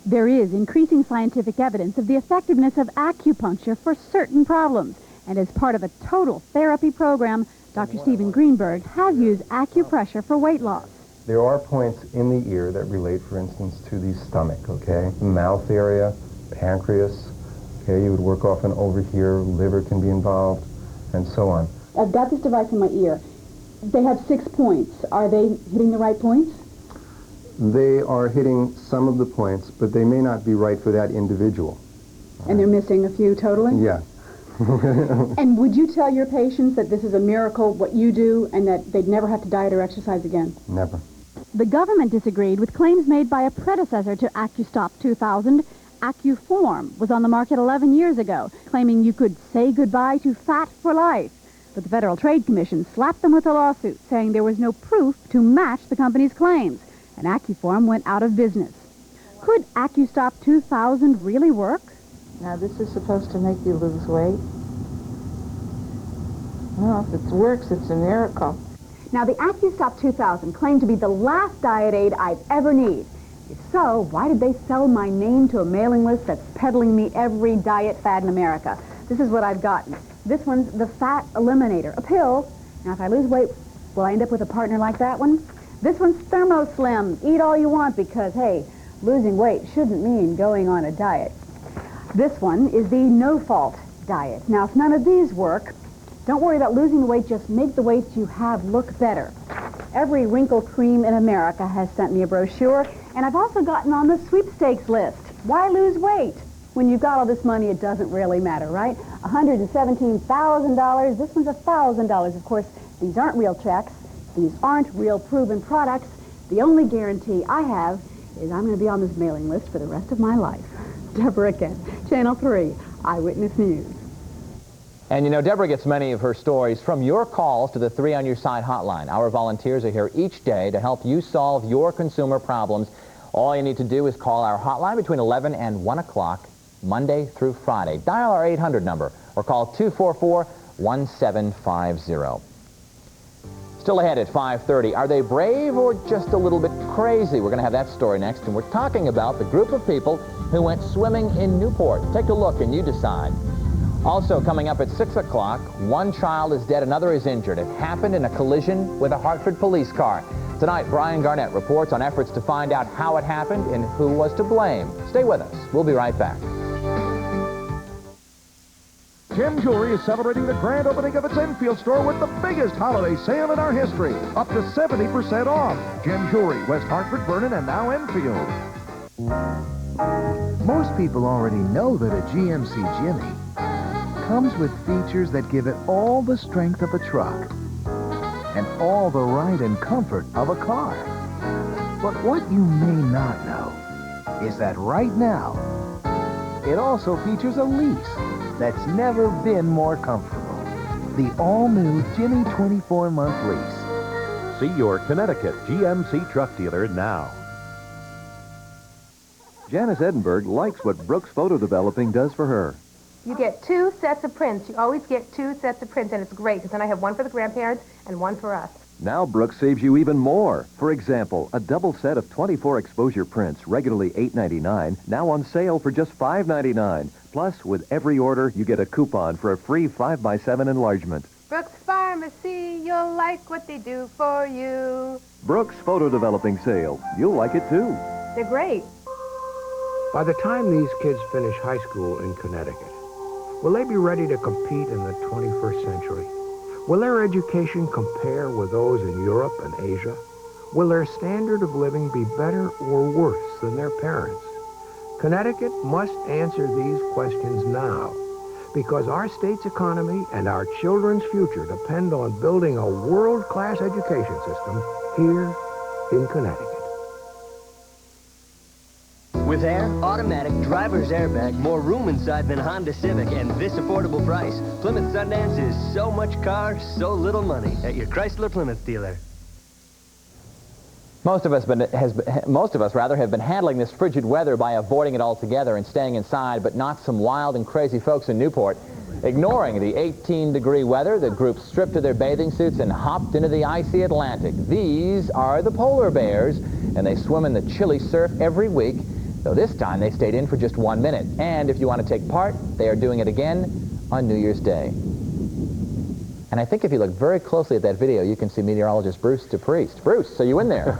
There is increasing scientific evidence of the effectiveness of acupuncture for certain problems, and as part of a total therapy program, Dr. Stephen Greenberg has used acupressure for weight loss. There are points in the ear that relate, for instance, to the stomach, okay? The mouth area, pancreas, okay? You would work often over here, liver can be involved, and so on. I've got this device in my ear. They have 6 points. Are they hitting the right points? They are hitting some of the points, but they may not be right for that individual. And they're missing a few totally? Yeah. And would you tell your patients that this is a miracle, what you do, and that they'd never have to diet or exercise again? Never. The government disagreed with claims made by a predecessor to AccuStop 2000. AccuForm was on the market 11 years ago, claiming you could say goodbye to fat for life. But the Federal Trade Commission slapped them with a lawsuit, saying there was no proof to match the company's claims, and AccuForm went out of business. Could AccuStop 2000 really work? Now, this is supposed to make you lose weight. Well, if it works, it's a miracle. Now, the AccuStop 2000 claimed to be the last diet aid I'd ever need. If so, why did they sell my name to a mailing list that's peddling me every diet fad in America? This is what I've gotten. This one's the Fat Eliminator, a pill. Now, if I lose weight, will I end up with a partner like that one? This one's ThermoSlim. Eat all you want because, hey, losing weight shouldn't mean going on a diet. This one is the No-Fault diet. Now, if none of these work, don't worry about losing the weight, just make the weights you have look better. Every wrinkle cream in America has sent me a brochure, and I've also gotten on the sweepstakes list. Why lose weight? When you've got all this money, it doesn't really matter, right? $117,000. This one's $1,000. Of course, these aren't real checks. These aren't real proven products. The only guarantee I have is I'm going to be on this mailing list for the rest of my life. Deborah Kent, Channel 3, Eyewitness News. And you know, Deborah gets many of her stories from your calls to the 3 on Your Side hotline. Our volunteers are here each day to help you solve your consumer problems. All you need to do is call our hotline between 11 and 1 o'clock, Monday through Friday. Dial our 800 number or call 244-1750. Still ahead at 5:30, are they brave or just a little bit crazy? We're going to have that story next, and we're talking about the group of people who went swimming in Newport. Take a look and you decide. Also coming up at 6 o'clock, one child is dead, another is injured. It happened in a collision with a Hartford police car. Tonight, Brian Garnett reports on efforts to find out how it happened and who was to blame. Stay with us. We'll be right back. Gem Jewelry is celebrating the grand opening of its Enfield store with the biggest holiday sale in our history. Up to 70% off. Gem Jewelry, West Hartford, Vernon, and now Enfield. Most people already know that a GMC Jimmy comes with features that give it all the strength of a truck and all the ride and comfort of a car. But what you may not know is that right now, it also features a lease that's never been more comfortable. The all-new Jimmy 24-month lease. See your Connecticut GMC truck dealer now. Janice Edinburgh likes what Brooks Photo Developing does for her. You get 2 sets of prints. You always get 2 sets of prints, and it's great, because then I have one for the grandparents and one for us. Now Brooks saves you even more. For example, a double set of 24 exposure prints, regularly $8.99, now on sale for just $5.99. Plus, with every order, you get a coupon for a free 5x7 enlargement. Brooks Pharmacy, you'll like what they do for you. Brooks Photo Developing Sale. You'll like it too. They're great. By the time these kids finish high school in Connecticut, will they be ready to compete in the 21st century? Will their education compare with those in Europe and Asia? Will their standard of living be better or worse than their parents? Connecticut must answer these questions now, because our state's economy and our children's future depend on building a world-class education system here in Connecticut. With air, automatic, driver's airbag, more room inside than Honda Civic, and this affordable price, Plymouth Sundance is so much car, so little money at your Chrysler Plymouth dealer. Most of us have been handling this frigid weather by avoiding it altogether and staying inside, but not some wild and crazy folks in Newport. Ignoring the 18-degree weather, the group stripped to their bathing suits and hopped into the icy Atlantic. These are the polar bears, and they swim in the chilly surf every week, though this time they stayed in for just 1 minute. And if you want to take part, they are doing it again on New Year's Day. And I think if you look very closely at that video, you can see meteorologist Bruce DePriest. Bruce, are you in there?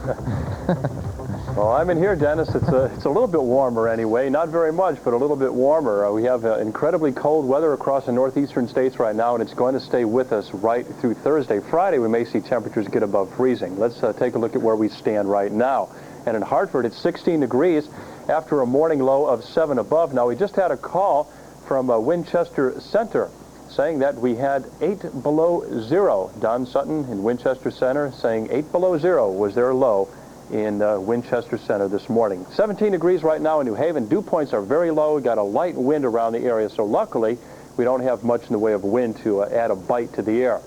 Well, I'm in here, Dennis. It's a little bit warmer anyway. Not very much, but a little bit warmer. We have incredibly cold weather across the northeastern states right now, and it's going to stay with us right through Thursday. Friday, we may see temperatures get above freezing. Let's take a look at where we stand right now. And in Hartford, it's 16 degrees after a morning low of 7 above. Now, we just had a call from Winchester Center saying that we had 8 below zero. Don Sutton in Winchester Center saying 8 below zero was their low in Winchester Center this morning. 17 degrees right now in New Haven. Dew points are very low. We got a light wind around the area, so luckily we don't have much in the way of wind to add a bite to the air.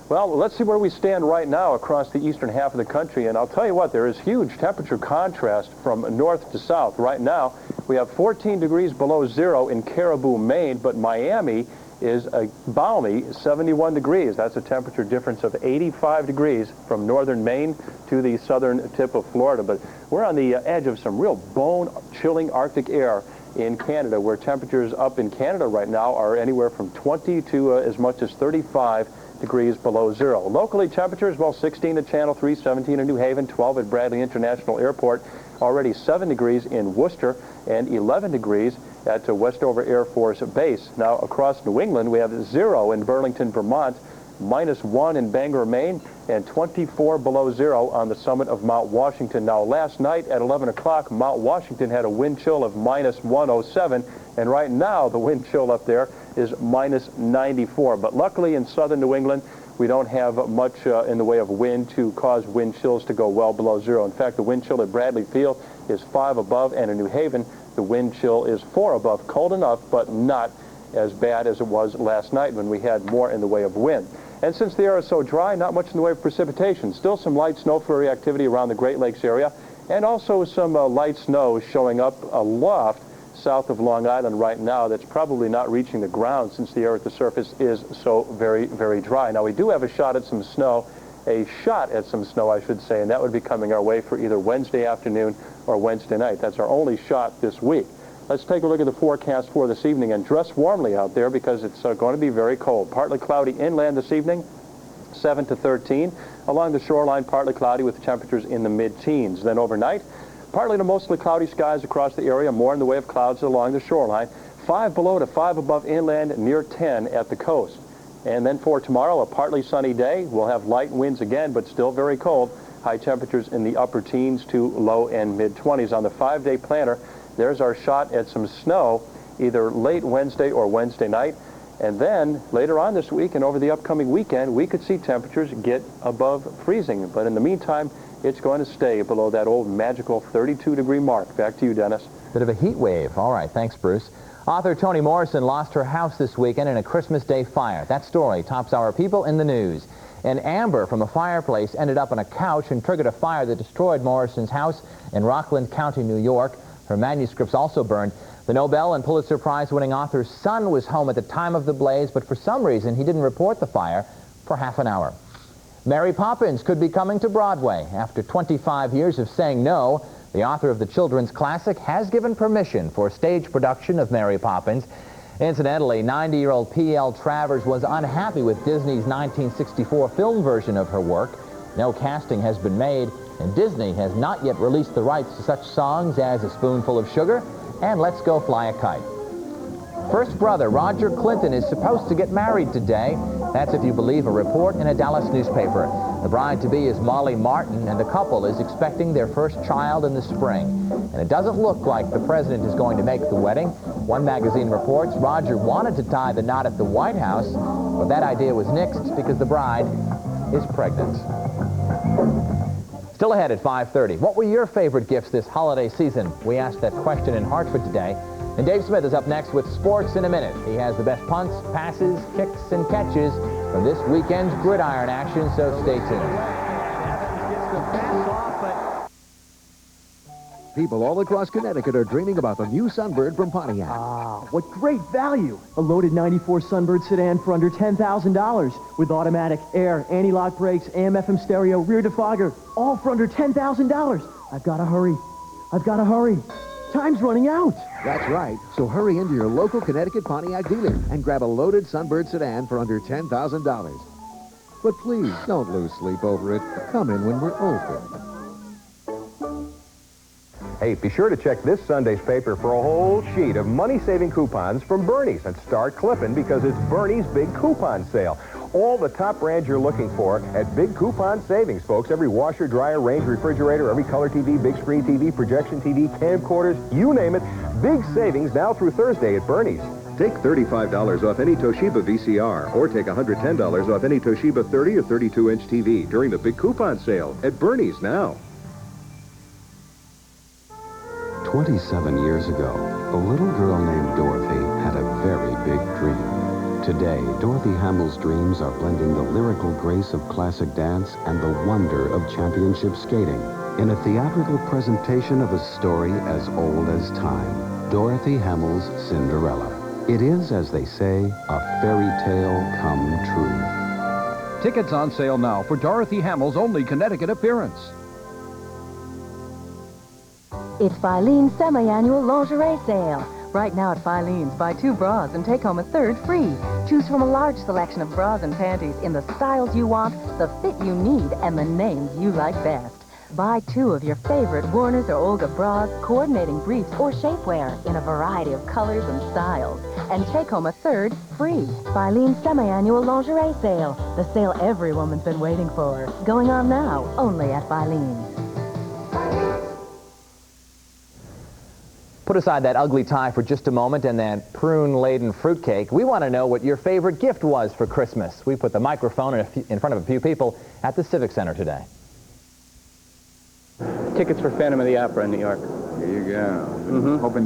Well, let's see where we stand right now across the eastern half of the country. And I'll tell you what, there is huge temperature contrast from north to south. Right now, we have 14 degrees below zero in Caribou, Maine, but Miami is a balmy 71 degrees. That's a temperature difference of 85 degrees from northern Maine to the southern tip of Florida. But we're on the edge of some real bone-chilling Arctic air in Canada, where temperatures up in Canada right now are anywhere from 20 to as much as 35 degrees below zero. Locally, temperatures, well, 16 at Channel 3, 17 in New Haven, 12 at Bradley International Airport, already 7 degrees in Worcester, and 11 degrees at Westover Air Force Base. Now, across New England, we have 0 in Burlington, Vermont, -1 in Bangor, Maine, and 24 below zero on the summit of Mount Washington. Now, last night at 11 o'clock, Mount Washington had a wind chill of -107, and right now the wind chill up there is -94. But luckily in southern New England, we don't have much in the way of wind to cause wind chills to go well below zero. In fact, the wind chill at Bradley Field is 5 above, and in New Haven, the wind chill is 4 above. Cold enough, but not as bad as it was last night when we had more in the way of wind. And since the air is so dry, not much in the way of precipitation. Still some light snow flurry activity around the Great Lakes area, and also some light snow showing up aloft south of Long Island right now that's probably not reaching the ground since the air at the surface is so very, very dry. Now, we do have a shot at some snow, I should say, and that would be coming our way for either Wednesday afternoon or Wednesday night. That's our only shot this week. Let's take a look at the forecast for this evening and dress warmly out there because it's going to be very cold. Partly cloudy inland this evening, 7 to 13. Along the shoreline, partly cloudy with temperatures in the mid-teens. Then overnight, partly to mostly cloudy skies across the area, more in the way of clouds along the shoreline. 5 below to 5 above inland, near 10 at the coast. And then for tomorrow, a partly sunny day. We'll have light winds again, but still very cold. High temperatures in the upper teens to low and mid-20s. On the 5-day planner, there's our shot at some snow, either late Wednesday or Wednesday night. And then later on this week and over the upcoming weekend, we could see temperatures get above freezing. But in the meantime, it's going to stay below that old magical 32-degree mark. Back to you, Dennis. Bit of a heat wave. All right, thanks, Bruce. Author Toni Morrison lost her house this weekend in a Christmas Day fire. That story tops our People in the News. And amber from a fireplace ended up on a couch and triggered a fire that destroyed Morrison's house in Rockland County, New York. Her manuscripts also burned. The Nobel and Pulitzer Prize-winning author's son was home at the time of the blaze, but for some reason he didn't report the fire for half an hour. Mary Poppins could be coming to Broadway. After 25 years of saying no, the author of the children's classic has given permission for a stage production of Mary Poppins. Incidentally, 90-year-old P.L. Travers was unhappy with Disney's 1964 film version of her work. No casting has been made, and Disney has not yet released the rights to such songs as A Spoonful of Sugar and Let's Go Fly a Kite. First brother Roger Clinton is supposed to get married today. That's if you believe a report in a Dallas newspaper. The bride-to-be is Molly Martin, and the couple is expecting their first child in the spring. And it doesn't look like the president is going to make the wedding. One magazine reports Roger wanted to tie the knot at the White House, but that idea was nixed because the bride is pregnant. Still ahead at 5:30. What were your favorite gifts this holiday season? We asked that question in Hartford today. And Dave Smith is up next with sports in a minute. He has the best punts, passes, kicks, and catches from this weekend's gridiron action, so stay tuned. People all across Connecticut are dreaming about the new Sunbird from Pontiac. Ah, what great value! A loaded 94 Sunbird sedan for under $10,000 with automatic, air, anti-lock brakes, AM/FM stereo, rear defogger, all for under $10,000. I've got to hurry. I've got to hurry. Time's running out. That's right. So hurry into your local Connecticut Pontiac dealer and grab a loaded Sunbird sedan for under $10,000. But please don't lose sleep over it. Come in when we're open. Hey, be sure to check this Sunday's paper for a whole sheet of money-saving coupons from Bernie's. And start clipping because it's Bernie's Big Coupon Sale. All the top brands you're looking for at big coupon savings, folks. Every washer, dryer, range, refrigerator, every color TV, big screen TV, projection TV, camcorders, you name it. Big savings now through Thursday at Bernie's. Take $35 off any Toshiba VCR or take $110 off any Toshiba 30 or 32-inch TV during the big coupon sale at Bernie's now. 27 years ago, a little girl named Dorothy had a very big dream. Today, Dorothy Hamill's dreams are blending the lyrical grace of classic dance and the wonder of championship skating in a theatrical presentation of a story as old as time, Dorothy Hamill's Cinderella. It is, as they say, a fairy tale come true. Tickets on sale now for Dorothy Hamill's only Connecticut appearance. It's Filene's semi-annual lingerie sale. Right now at Filene's, buy 2 bras and take home a 3rd free. Choose from a large selection of bras and panties in the styles you want, the fit you need, and the names you like best. Buy 2 of your favorite Warner's or Olga bras, coordinating briefs, or shapewear in a variety of colors and styles. And take home a 3rd free. Filene's semi-annual lingerie sale. The sale every woman's been waiting for. Going on now, only at Filene's. Put aside that ugly tie for just a moment and that prune-laden fruitcake. We want to know what your favorite gift was for Christmas. We put the microphone in front of a few people at the Civic Center today. Tickets for Phantom of the Opera in New York. There you go. Hoping